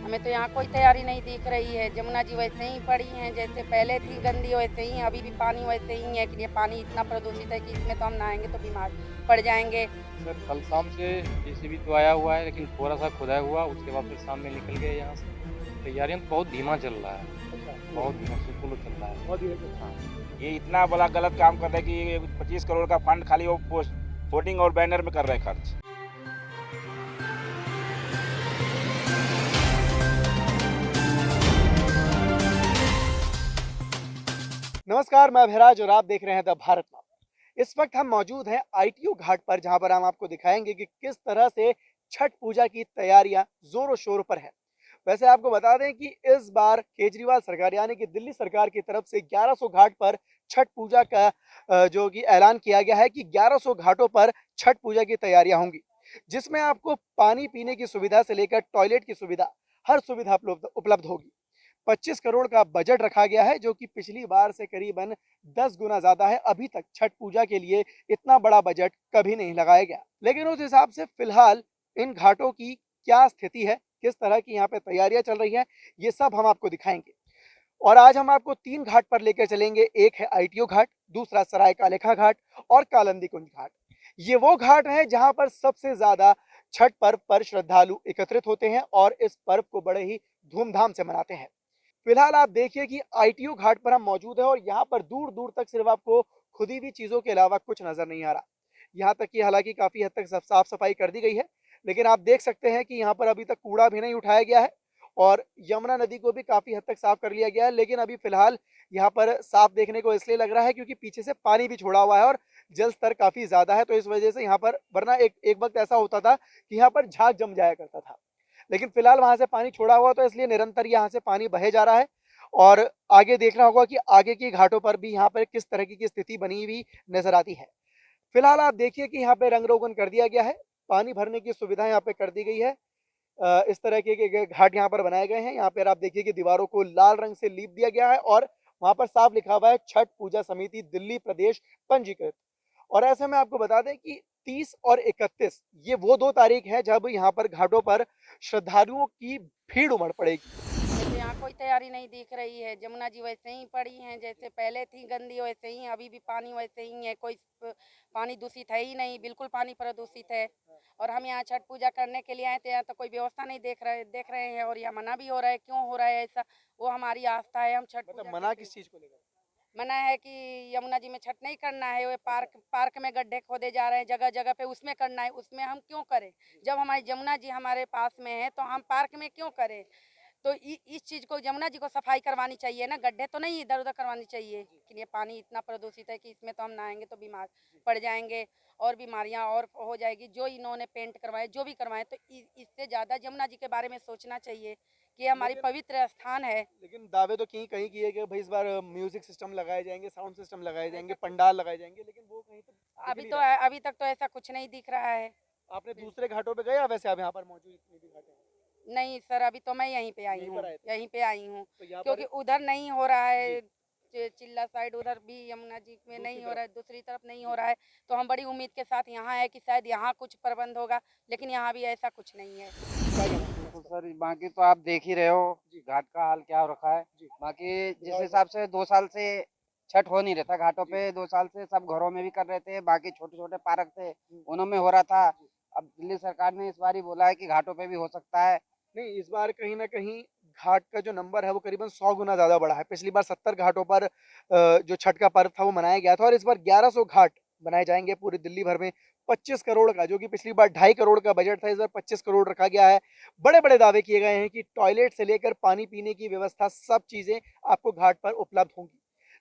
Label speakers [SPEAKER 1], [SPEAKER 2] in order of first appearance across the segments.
[SPEAKER 1] हमें तो यहाँ कोई तैयारी नहीं दिख रही है। जमुना जी वैसे ही पड़ी हैं, जैसे पहले थी गंदी वैसे ही, अभी भी पानी वैसे ही है कि ये पानी इतना प्रदूषित है कि इसमें तो हम नहाएँगे तो बीमार पड़ जाएँगे।
[SPEAKER 2] सर कल शाम से जेसीबी तो आया हुआ है लेकिन थोड़ा-सा खुदाई हुआ, उसके बाद फिर शाम में निकल गए यहाँ से। तैयारियाँ तो बहुत धीमा चल रहा है,
[SPEAKER 3] अच्छा,
[SPEAKER 2] बहुत धीमा स्लो चल रहा है।
[SPEAKER 3] बहुत धीरे चल रहा
[SPEAKER 2] हाँ।
[SPEAKER 3] है।
[SPEAKER 4] ये इतना बड़ा गलत काम कर रहे हैं कि ये 25 करोड़ का फंड खाली वो पोस्ट होर्डिंग और बैनर में कर रहे हैं खर्च।
[SPEAKER 3] नमस्कार, मैं अभिराज और आप देख रहे हैं द भारत माप। इस वक्त हम मौजूद हैं आईटीओ घाट पर, जहां पर हम आपको दिखाएंगे कि किस तरह से छठ पूजा की तैयारियां जोरों शोरों पर है। वैसे आपको बता दें कि इस बार केजरीवाल सरकार यानी कि दिल्ली सरकार की तरफ से 1100 घाट पर छठ पूजा का जो कि ऐलान किया गया है कि 1100 घाटों पर छठ पूजा की तैयारियां होंगी, जिसमें आपको पानी पीने की सुविधा से लेकर टॉयलेट की सुविधा, हर सुविधा उपलब्ध उपलब्ध होगी। 25 करोड़ का बजट रखा गया है, जो कि पिछली बार से करीबन 10 गुना ज्यादा है। अभी तक छठ पूजा के लिए इतना बड़ा बजट कभी नहीं लगाया गया, लेकिन उस हिसाब से फिलहाल इन घाटों की क्या स्थिति है, किस तरह की यहाँ पे तैयारियां चल रही हैं, ये सब हम आपको दिखाएंगे। और आज हम आपको 3 घाट पर लेकर चलेंगे। एक है आईटीओ घाट, दूसरा सराय कालेखा घाट और कालंदी कुंज घाट। ये वो घाट है जहां पर सबसे ज्यादा छठ पर्व पर श्रद्धालु एकत्रित होते हैं और इस पर्व को बड़े ही धूमधाम से मनाते हैं। फिलहाल आप देखिए कि आईटीओ घाट पर हम मौजूद हैं और यहाँ पर दूर दूर तक सिर्फ आपको खुदी हुई चीजों के अलावा कुछ नजर नहीं आ रहा। यहाँ तक कि हालांकि काफी हद तक साफ सफाई कर दी गई है, लेकिन आप देख सकते हैं कि यहाँ पर अभी तक कूड़ा भी नहीं उठाया गया है और यमुना नदी को भी काफी हद तक साफ कर लिया गया है। लेकिन अभी फिलहाल यहाँ पर साफ देखने को इसलिए लग रहा है क्योंकि पीछे से पानी भी छोड़ा हुआ है और जल स्तर काफी ज्यादा है, तो इस वजह से यहाँ पर, वरना एक एक वक्त ऐसा होता था कि यहाँ पर झाग जम जाया करता था, लेकिन फिलहाल वहां से पानी छोड़ा हुआ, तो इसलिए निरंतर यहाँ से पानी बहे जा रहा है। और आगे देखना होगा कि आगे की घाटों पर भी यहाँ पर किस तरह की स्थिति बनी हुई नजर आती है। फिलहाल आप देखिए कि यहाँ पे रंग रोगन कर दिया गया है, पानी भरने की सुविधा यहाँ पे कर दी गई है। इस तरह के घाट यहाँ पर बनाए गए हैं। यहाँ पर आप देखिए कि दीवारों को लाल रंग से लीप दिया गया है और वहां पर साफ लिखा हुआ है छठ पूजा समिति दिल्ली प्रदेश पंजीकृत। और ऐसे में आपको बता दें कि 30 और 31 ये वो 2 तारीख है जब यहाँ पर घाटों पर श्रद्धालुओं की भीड़ उमड़ पड़ेगी।
[SPEAKER 1] हमें तो यहाँ कोई तैयारी नहीं दिख रही है। जमुना जी वैसे ही पड़ी हैं, जैसे पहले थी गंदी वैसे ही, अभी भी पानी वैसे ही है। कोई पानी दूषित है ही नहीं, बिल्कुल पानी प्रदूषित है। और हम यहाँ छठ पूजा करने के लिए आए थे, यहाँ तो कोई व्यवस्था नहीं देख रहे हैं और यहाँ मना भी हो रहा है। क्यों हो रहा है ऐसा? वो हमारी आस्था है, हम छठ
[SPEAKER 3] मतलब
[SPEAKER 1] पूजा
[SPEAKER 3] मना
[SPEAKER 1] करते
[SPEAKER 3] किस
[SPEAKER 1] हैं।
[SPEAKER 3] चीज को लेकर?
[SPEAKER 1] मना है कि यमुना जी में छठ नहीं करना है। वो पार्क पार्क में गड्ढे खोदे जा रहे हैं जगह जगह पे, उसमें करना है। उसमें हम क्यों करें? जब हमारी जमुना जी हमारे पास में है तो हम पार्क में क्यों करें? तो इस चीज़ को जमुना जी को सफाई करवानी चाहिए ना, गड्ढे तो नहीं इधर उधर करवानी चाहिए कि ये पानी इतना प्रदूषित है कि इसमें तो हम नहाएंगे तो बीमार पड़ जाएंगे और बीमारियां और हो जाएगी। जो इन्होंने पेंट करवाए, जो भी करवाए, तो इससे ज़्यादा जमुना जी के बारे में सोचना चाहिए कि ये हमारी
[SPEAKER 3] लेकिन
[SPEAKER 1] पवित्र स्थान है।
[SPEAKER 3] लेकिन दावे तो कहीं किए कि भाई इस बार म्यूजिक सिस्टम लगाए जाएंगे, साउंड सिस्टम लगाए जाएंगे, पंडाल लगाए जाएंगे, लेकिन वो कहीं तो दिख नहीं रहा है।
[SPEAKER 1] अभी तक तो ऐसा कुछ नहीं दिख रहा है।
[SPEAKER 3] आपने दूसरे घाटों पे गए या वैसे आप यहाँ पर मौजूद इतनी भी घाटे हैं?
[SPEAKER 1] नहीं सर, अभी तो मैं यहीं पे आई
[SPEAKER 3] यहीं
[SPEAKER 1] हूँ,
[SPEAKER 3] पर आए थे?
[SPEAKER 1] यहीं पे आई हूँ।
[SPEAKER 3] तो यहाँ पर
[SPEAKER 1] क्योंकि उधर नहीं हो रहा
[SPEAKER 3] जी
[SPEAKER 1] है, चिल्ला साइड उधर भी यमुना जी में
[SPEAKER 3] दूसरी
[SPEAKER 1] नहीं हो
[SPEAKER 3] तरफ
[SPEAKER 1] रहा है, दूसरी तरफ नहीं हो
[SPEAKER 3] जी
[SPEAKER 1] रहा है। तो हम बड़ी उम्मीद के साथ यहाँ है कि शायद यहाँ कुछ प्रबंध होगा, लेकिन यहाँ भी ऐसा कुछ नहीं है।
[SPEAKER 3] क्या कहना चाहिए
[SPEAKER 5] बिल्कुल
[SPEAKER 3] इस पर?
[SPEAKER 5] सर, बाकी तो आप देख ही रहे हो
[SPEAKER 3] जी
[SPEAKER 5] घाट का हाल क्या हो रखा है।
[SPEAKER 3] जी
[SPEAKER 5] बाकी जिस
[SPEAKER 3] दिखाओ एक बार।
[SPEAKER 5] हिसाब से 2 साल से छठ हो नहीं रहा था घाटों
[SPEAKER 3] जी
[SPEAKER 5] पे, 2 साल से सब घरों में भी कर रहे थे, बाकी छोटे-छोटे पार्क थे,
[SPEAKER 3] हम्म,
[SPEAKER 5] उनों में हो रहा था।
[SPEAKER 3] जी।
[SPEAKER 5] अब दिल्ली सरकार ने इस बार ही बोला है कि घाटों पे भी हो सकता है।
[SPEAKER 3] नहीं, इस बार कहीं ना कहीं घाट का जो नंबर है वो करीबन 100 गुना ज्यादा बढ़ा है। पिछली बार 70 घाटों पर जो छठ का पर्व था वो मनाया गया था, और इस बार 1100 घाट बनाए जाएंगे पूरे दिल्ली भर में। 25 करोड़ का, जो कि पिछली बार 2.5 करोड़ का बजट था, इस बार 25 करोड़ रखा गया है। बड़े बड़े दावे किए गए हैं कि टॉयलेट से लेकर पानी पीने की व्यवस्था, सब चीजें आपको घाट पर उपलब्ध होंगी।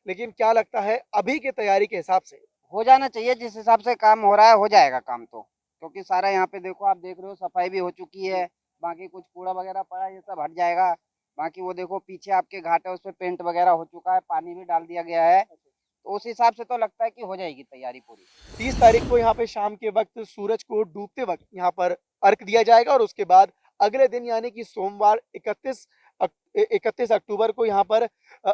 [SPEAKER 3] लेकिन क्या लगता है अभी की तैयारी के हिसाब से?
[SPEAKER 5] हो जाना चाहिए, जिस हिसाब से काम हो रहा है हो जाएगा काम तो। क्योंकि सारा यहाँ पे देखो, आप देख रहे हो सफाई भी हो चुकी है,
[SPEAKER 3] जी
[SPEAKER 5] बाकी कुछ कूड़ा वगैरह पड़ा है ये सब हट जाएगा। बाकी वो देखो पीछे आपके घाट है, उसपे पेंट वगैरह हो चुका है, पानी भी डाल दिया गया है। तो उस हिसाब से तो लगता है कि हो जाएगी तैयारी पूरी।
[SPEAKER 3] 30 तारीख को यहाँ पे शाम के वक्त सूरज को डूबते वक्त यहाँ पर अर्घ दिया जाएगा, और उसके बाद अगले दिन यानी कि सोमवार 31 अक्टूबर को यहाँ पर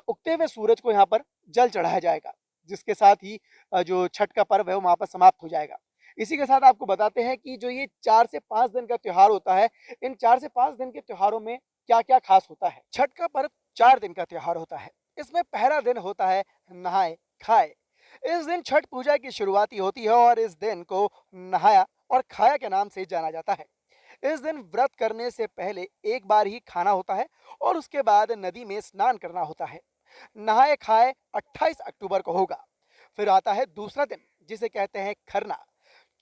[SPEAKER 3] उगते हुए सूरज को यहाँ पर जल चढ़ाया जाएगा, जिसके साथ ही जो छठ का पर्व है वो वहाँ पर समाप्त हो जाएगा। इसी के साथ आपको बताते हैं कि जो ये 4 से 5 दिन का त्योहार होता है, इन 4 से 5 दिन के त्योहारों में क्या क्या खास होता है। छठ का पर्व 4 दिन का त्योहार होता है। इसमें पहला दिन होता है नहाए खाए। इस दिन छठ पूजा की शुरुआती होती है और इस दिन को नहाया और खाया के नाम से जाना जाता है। इस दिन व्रत करने से पहले एक बार ही खाना होता है और उसके बाद नदी में स्नान करना होता है। नहाए खाए 28 अक्टूबर को होगा। फिर आता है दूसरा दिन, जिसे कहते हैं खरना।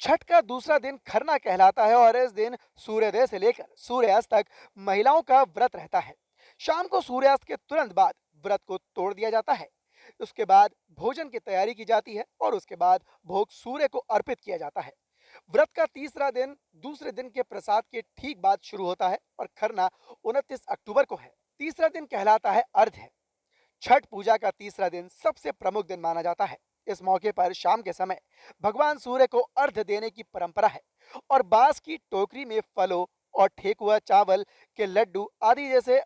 [SPEAKER 3] छठ का दूसरा दिन खरना कहलाता है और इस दिन सूर्योदय से लेकर सूर्यास्त तक महिलाओं का व्रत रहता है। शाम को सूर्यास्त के तुरंत बाद व्रत को तोड़ दिया जाता है। उसके बाद भोजन की तैयारी की जाती है और उसके बाद भोग सूर्य को अर्पित किया जाता है। व्रत का तीसरा दिन दूसरे दिन के प्रसाद के ठीक बाद शुरू होता है और खरना 29 अक्टूबर को है। तीसरा दिन कहलाता है अर्घ्य। छठ पूजा का तीसरा दिन सबसे प्रमुख दिन माना जाता है। इस मौके पर शाम के समय भगवान सूर्य को अर्घ्य देने की परंपरा है और बांस की टोकरी में फलों और ठेकुआ, चावल के लड्डू आदि जैसे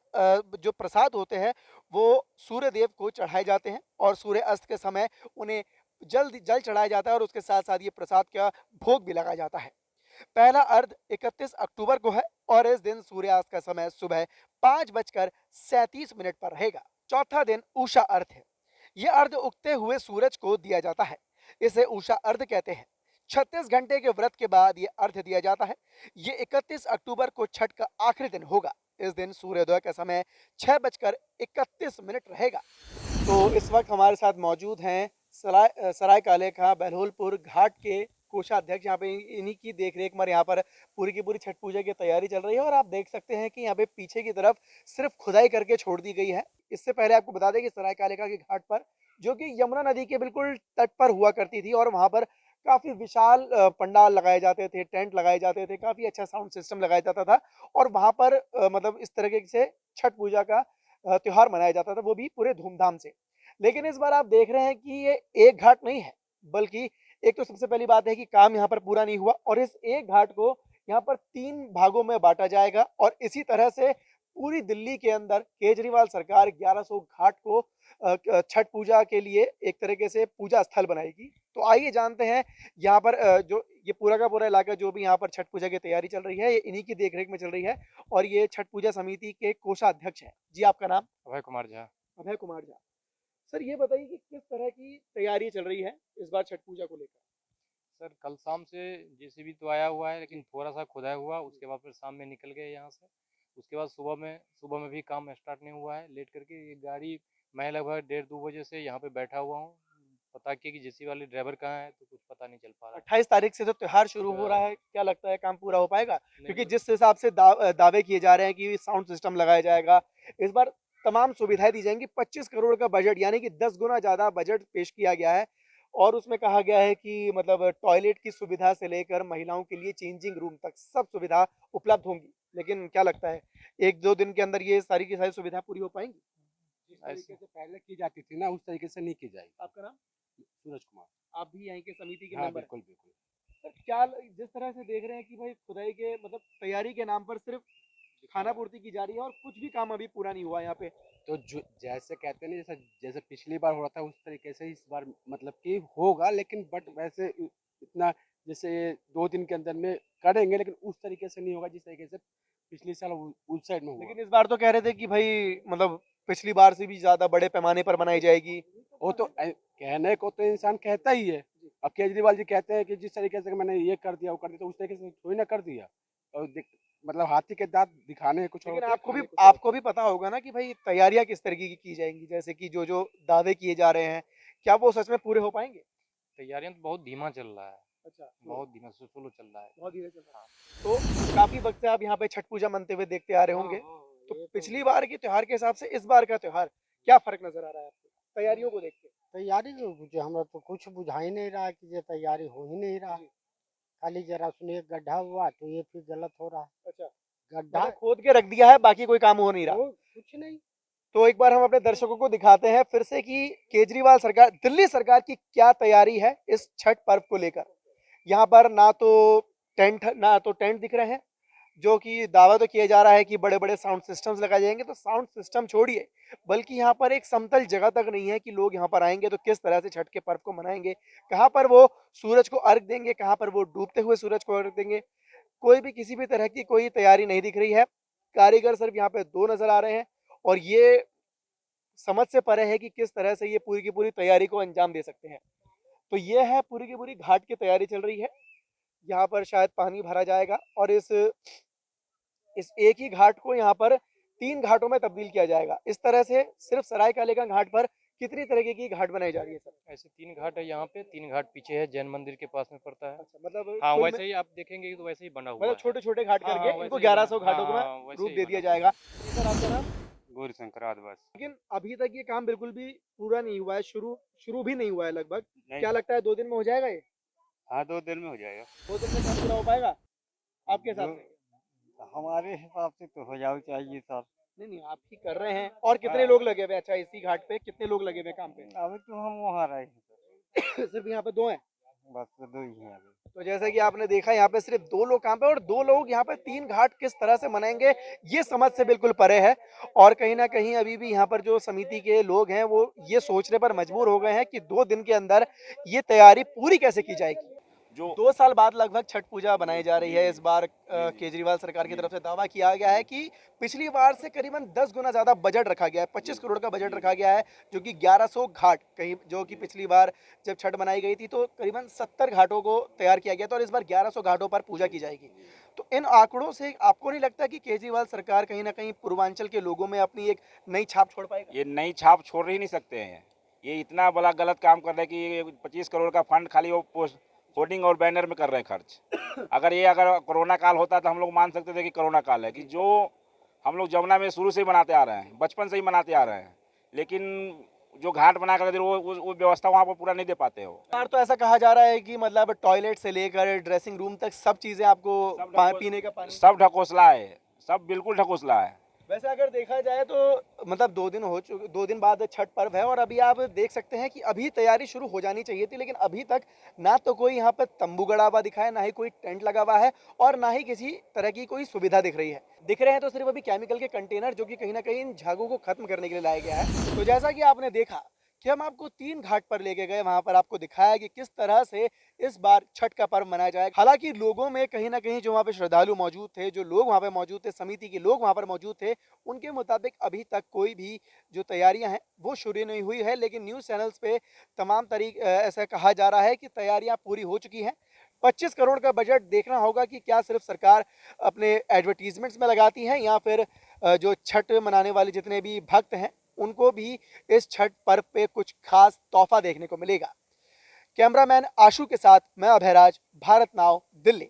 [SPEAKER 3] जो प्रसाद होते हैं वो सूर्य देव को चढ़ाए जाते हैं और सूर्य अस्त के समय उन्हें जल चढ़ाया जाता है और उसके साथ साथ ये प्रसाद का भोग भी लगाया जाता है। पहला अर्घ 31 अक्टूबर को है और इस दिन सूर्यास्त का समय सुबह 5:37 पर रहेगा। चौथा दिन उषा अर्घ है। यह अर्घ उगते हुए सूरज को दिया जाता है। इसे उषा अर्घ कहते हैं। 36 घंटे के व्रत के बाद ये अर्घ दिया जाता है। ये 31 अक्टूबर को छठ का आखिरी दिन होगा। इस दिन सूर्योदय का समय 6:31 रहेगा। तो इस वक्त हमारे साथ मौजूद हैं सरायकाले का बहलोलपुर घाट के कोषाध्यक्ष। यहाँ पे इन्हीं की देखरेख में यहाँ पर पूरी की पूरी छठ पूजा की तैयारी चल रही है और आप देख सकते हैं कि यहाँ पे पीछे की तरफ सिर्फ खुदाई करके छोड़ दी गई है। इससे पहले आपको बता दें कि सरायकालेका के घाट पर, जो कि यमुना नदी के बिल्कुल तट पर हुआ करती थी, और वहाँ पर काफी विशाल पंडाल लगाए जाते थे, टेंट लगाए जाते थे, काफी अच्छा साउंड सिस्टम लगाया जाता था और वहाँ पर मतलब इस तरीके से छठ पूजा का त्योहार मनाया जाता था, वो भी पूरे धूमधाम से। लेकिन इस बार आप देख रहे हैं कि ये एक घाट नहीं है, बल्कि एक तो सबसे पहली बात है कि काम यहाँ पर पूरा नहीं हुआ और इस एक घाट को यहाँ पर 3 भागों में बांटा जाएगा और इसी तरह से पूरी दिल्ली के अंदर केजरीवाल सरकार 1100 घाट को छठ पूजा के लिए एक तरीके से पूजा स्थल बनाएगी। तो आइए जानते हैं यहाँ पर जो ये पूरा का पूरा इलाका जो भी यहाँ पर छठ पूजा की तैयारी चल रही है, ये इन्हीं की देखरेख में चल रही है और ये छठ पूजा समिति के कोषाध्यक्ष हैं। जी, आपका नाम?
[SPEAKER 2] अभय कुमार झा।
[SPEAKER 3] अभय कुमार झा। सर, ये बताइए कि किस तरह की तैयारी चल रही है इस बार छठ पूजा को लेकर?
[SPEAKER 2] सर, कल शाम से जेसीबी तो आया हुआ है, लेकिन थोड़ा सा खुदाई हुआ, उसके बाद फिर शाम में निकल गए यहाँ से। उसके बाद सुबह में भी काम स्टार्ट नहीं हुआ है। लेट करके ये गाड़ी, मैं लगभग 1:30-2 बजे से यहाँ पे बैठा हुआ हूँ। पता किया कि जेसीबी वाले ड्राइवर कहाँ है, तो कुछ पता नहीं चल पा रहा है।
[SPEAKER 3] 28 तारीख से तो त्योहार शुरू हो रहा है, क्या लगता है काम पूरा हो पाएगा?
[SPEAKER 2] नहीं,
[SPEAKER 3] क्योंकि जिस हिसाब से दावे किए जा रहे हैं कि साउंड सिस्टम लगाया जाएगा, इस बार तमाम सुविधाएं दी जाएंगी। 25 करोड़ का बजट, यानी कि 10 गुना ज्यादा बजट पेश किया गया है और उसमें कहा गया है कि मतलब टॉयलेट की सुविधा से लेकर महिलाओं के लिए चेंजिंग रूम तक सब सुविधा उपलब्ध होंगी। लेकिन क्या लगता है 1-2 दिन के अंदर ये सारी की सारी सुविधा पूरी हो पाएंगी?
[SPEAKER 6] जिस तरीके से पहले की जाती थी ना, उस तरीके से नहीं की जाएगी।
[SPEAKER 3] आपका नाम?
[SPEAKER 6] सूरज कुमार।
[SPEAKER 3] आप भी यहीं के समिति के
[SPEAKER 6] हाँ,
[SPEAKER 3] मेंबर?
[SPEAKER 6] बिल्कुल बिल्कुल।
[SPEAKER 3] सर, क्या जिस तरह से देख रहे हैं कि भाई खुदाई के मतलब तैयारी के नाम पर सिर्फ खाना पूर्ति की जा रही है और कुछ भी काम अभी पूरा नहीं हुआ यहाँ पे।
[SPEAKER 6] तो जो जैसे कहते हैं ना, जैसे जैसे पिछली बार हो रहा था उस तरीके से इस बार मतलब कि होगा, लेकिन बट वैसे इतना जैसे 2 दिन के अंदर में करेंगे, लेकिन उस तरीके से नहीं होगा जिस तरीके से पिछले साल उस साइड में हुआ।
[SPEAKER 3] लेकिन इस बार तो कह रहे थे कि भाई मतलब पिछली बार से भी ज्यादा बड़े पैमाने पर बनाई जाएगी।
[SPEAKER 6] वो तो कहने को तो इंसान कहता ही है। अब केजरीवाल जी कहते हैं कि जिस तरीके से मैंने ये कर दिया वो कर दिया, तो उस तरीके से थोड़ी ना कर दिया। और मतलब हाथी के दांत दिखाने कुछ और
[SPEAKER 3] लेकिन
[SPEAKER 6] होते हैं,
[SPEAKER 3] आपको भी पता होगा ना कि भाई तैयारियां किस तरीके की जाएंगी, जैसे कि जो जो दावे किए जा रहे हैं, क्या वो सच में पूरे हो पाएंगे?
[SPEAKER 2] तैयारियां तो बहुत धीमा चल रहा है,
[SPEAKER 3] अच्छा,
[SPEAKER 2] बहुत धीमा स्लो चल रहा है।
[SPEAKER 3] बहुत धीरे चल रहा है। तो काफी वक्त से आप यहाँ पे छठ पूजा मनते हुए देखते आ रहे होंगे, तो पिछली बार के त्योहार के हिसाब से इस बार का त्योहार क्या फर्क नजर आ रहा है आपको तैयारियों को देख के?
[SPEAKER 7] तैयारी जो हमरा तो कुछ बुझा ही नहीं रहा कि ये तैयारी हो ही नहीं रहा। खाली जरा सुनिए गड्ढा हुआ तो ये फिर गलत हो रहा है।
[SPEAKER 3] अच्छा,
[SPEAKER 7] गड्ढा
[SPEAKER 3] मतलब खोद के रख दिया है, बाकी कोई काम हो नहीं रहा।
[SPEAKER 7] कुछ नहीं।
[SPEAKER 3] तो एक बार हम अपने दर्शकों को दिखाते हैं फिर से कि केजरीवाल सरकार, दिल्ली सरकार की क्या तैयारी है इस छठ पर्व को लेकर। यहाँ पर ना तो टेंट दिख रहे हैं, जो कि दावा तो किया जा रहा है कि बड़े बड़े साउंड सिस्टम्स लगाए जाएंगे। तो साउंड सिस्टम छोड़िए, बल्कि यहाँ पर एक समतल जगह तक नहीं है कि लोग यहाँ पर आएंगे तो किस तरह से छठ के पर्व को मनाएंगे, कहाँ पर वो सूरज को अर्घ देंगे, कहाँ पर वो डूबते हुए सूरज को अर्घ देंगे। कोई भी किसी भी तरह की कोई तैयारी नहीं दिख रही है। कारीगर सिर्फ यहाँ पे 2 नजर आ रहे हैं और ये समझ से परे है कि किस तरह से ये पूरी की पूरी तैयारी को अंजाम दे सकते हैं। तो ये है पूरी की पूरी घाट की तैयारी चल रही है। यहाँ पर शायद पानी भरा जाएगा और इस एक ही घाट को यहाँ पर 3 घाटों में तब्दील किया जाएगा। इस तरह से सिर्फ सरायकाले का घाट पर कितनी तरीके की घाट बनाई जा रही है सर?
[SPEAKER 2] ऐसे 3 घाट है यहाँ पे, 3 घाट पीछे है, जैन मंदिर के पास में पड़ता है।
[SPEAKER 3] अच्छा, मतलब
[SPEAKER 2] हाँ,
[SPEAKER 3] कुल
[SPEAKER 2] वैसे ही आप देखेंगे तो वैसे ही बना हुआ
[SPEAKER 3] मतलब
[SPEAKER 2] है।
[SPEAKER 3] छोटे-छोटे घाट
[SPEAKER 2] हाँ,
[SPEAKER 3] करके
[SPEAKER 2] हाँ,
[SPEAKER 3] इनको
[SPEAKER 2] वैसे ही बना-
[SPEAKER 3] 1100 घाटों
[SPEAKER 2] हाँ,
[SPEAKER 3] में
[SPEAKER 2] वैसे
[SPEAKER 3] रूप
[SPEAKER 2] ही
[SPEAKER 3] दे
[SPEAKER 2] बना
[SPEAKER 3] दिया
[SPEAKER 2] हुआ
[SPEAKER 3] जाएगा। सर आपका नाम?
[SPEAKER 6] गौरी शंकर आदिवासी।
[SPEAKER 3] लेकिन अभी तक ये काम बिल्कुल भी पूरा नहीं हुआ है, शुरू भी नहीं हुआ है लगभग।
[SPEAKER 6] नहीं।
[SPEAKER 3] क्या लगता है 2 दिन में हो जाएगा ये?
[SPEAKER 6] हाँ 2 दिन में हो जाएगा।
[SPEAKER 3] 2 दिन में काम पूरा हो पाएगा आपके हिसाब
[SPEAKER 6] जो-
[SPEAKER 3] से?
[SPEAKER 6] हमारे हिसाब से तो हो जाना चाहिए सर।
[SPEAKER 3] नहीं, आप ही कर रहे हैं। और कितने
[SPEAKER 6] हाँ।
[SPEAKER 3] लोग लगे हुए हैं? अच्छा, इसी घाट पे कितने लोग लगे हुए हैं काम पे?
[SPEAKER 6] अभी तो हम वहाँ रहे हैं
[SPEAKER 3] सिर्फ यहाँ पे 2 हैं।
[SPEAKER 6] बस 2 ही हैं अभी।
[SPEAKER 3] तो जैसे कि आपने देखा यहाँ पे सिर्फ 2 लोग काम पे और 2 लोग यहाँ पे 3 घाट किस तरह से मनाएंगे ये समझ से बिल्कुल परे है। और कहीं ना कहीं अभी भी यहाँ पर जो समिति के लोग हैं वो ये सोचने पर मजबूर हो गए हैं कि 2 दिन के अंदर ये तैयारी पूरी कैसे की जाएगी।
[SPEAKER 4] जो
[SPEAKER 3] 2 साल बाद लगभग छठ पूजा बनाई जा रही है। इस बार केजरीवाल सरकार की तरफ से दावा किया गया है कि पिछली बार से करीबन 10 गुना ज़्यादा बजट रखा गया है। 25 करोड़ का बजट रखा गया है, जो कि 1100 घाट कहीं, जो कि पिछली बार जब छठ बनाई गई थी तो करीबन 70 घाटों को तैयार किया गया था और इस बार 1100 घाटों पर पूजा की जाएगी। तो इन आंकड़ों से आपको नहीं लगता कि केजरीवाल सरकार कहीं ना कहीं पूर्वांचल के लोगों में अपनी एक नई छाप छोड़ पाएगा?
[SPEAKER 4] ये नई छाप छोड़ ही नहीं सकते हैं। ये इतना बड़ा गलत काम कर रहे हैं कि ये 25 करोड़ का फंड खाली वो पोस्ट होर्डिंग और बैनर में कर रहे हैं खर्च। अगर कोरोना काल होता तो हम लोग मान सकते थे कि कोरोना काल है, कि जो हम लोग जमुना में शुरू से ही मनाते आ रहे हैं, बचपन से ही मनाते आ रहे हैं, लेकिन जो घाट बना कर वो व्यवस्था वहाँ पर पूरा नहीं दे पाते हो।
[SPEAKER 3] बार तो ऐसा कहा जा रहा है कि मतलब टॉयलेट से लेकर ड्रेसिंग रूम तक सब चीजें आपको पीने का पानी
[SPEAKER 4] सब ढकोसला है, सब बिल्कुल ढकोसला है।
[SPEAKER 3] वैसे अगर देखा जाए तो मतलब 2 दिन हो चुके, 2 दिन बाद छठ पर्व है और अभी आप देख सकते हैं कि अभी तैयारी शुरू हो जानी चाहिए थी, लेकिन अभी तक ना तो कोई यहाँ पर तंबू गड़ा हुआ दिखा है, ना ही कोई टेंट लगा हुआ है और ना ही किसी तरह की कोई सुविधा दिख रही है। दिख रहे हैं तो सिर्फ अभी केमिकल के कंटेनर, जो कि कहीं ना कहीं इन झागों को खत्म करने के लिए लाया गया है। तो जैसा कि आपने देखा कि हम आपको 3 घाट पर लेके गए, वहां पर आपको दिखाया कि किस तरह से इस बार छठ का पर्व मनाया जाएगा। हालांकि लोगों में कहीं ना कहीं जो वहाँ पे श्रद्धालु मौजूद थे, जो लोग वहाँ पे मौजूद थे, समिति के लोग वहाँ पर मौजूद थे, उनके मुताबिक अभी तक कोई भी जो तैयारियां हैं वो शुरू नहीं हुई है। लेकिन न्यूज़ चैनल्स पे तमाम ऐसा कहा जा रहा है कि तैयारियां पूरी हो चुकी हैं। 25 करोड़ का बजट देखना होगा कि क्या सिर्फ सरकार अपने एडवर्टीजमेंट्स में लगाती है या फिर जो छठ मनाने वाले जितने भी भक्त हैं उनको भी इस छठ पर्व पे कुछ खास तोहफा देखने को मिलेगा। कैमरामैन आशु के साथ मैं अभयराज, भारत नाउ, दिल्ली।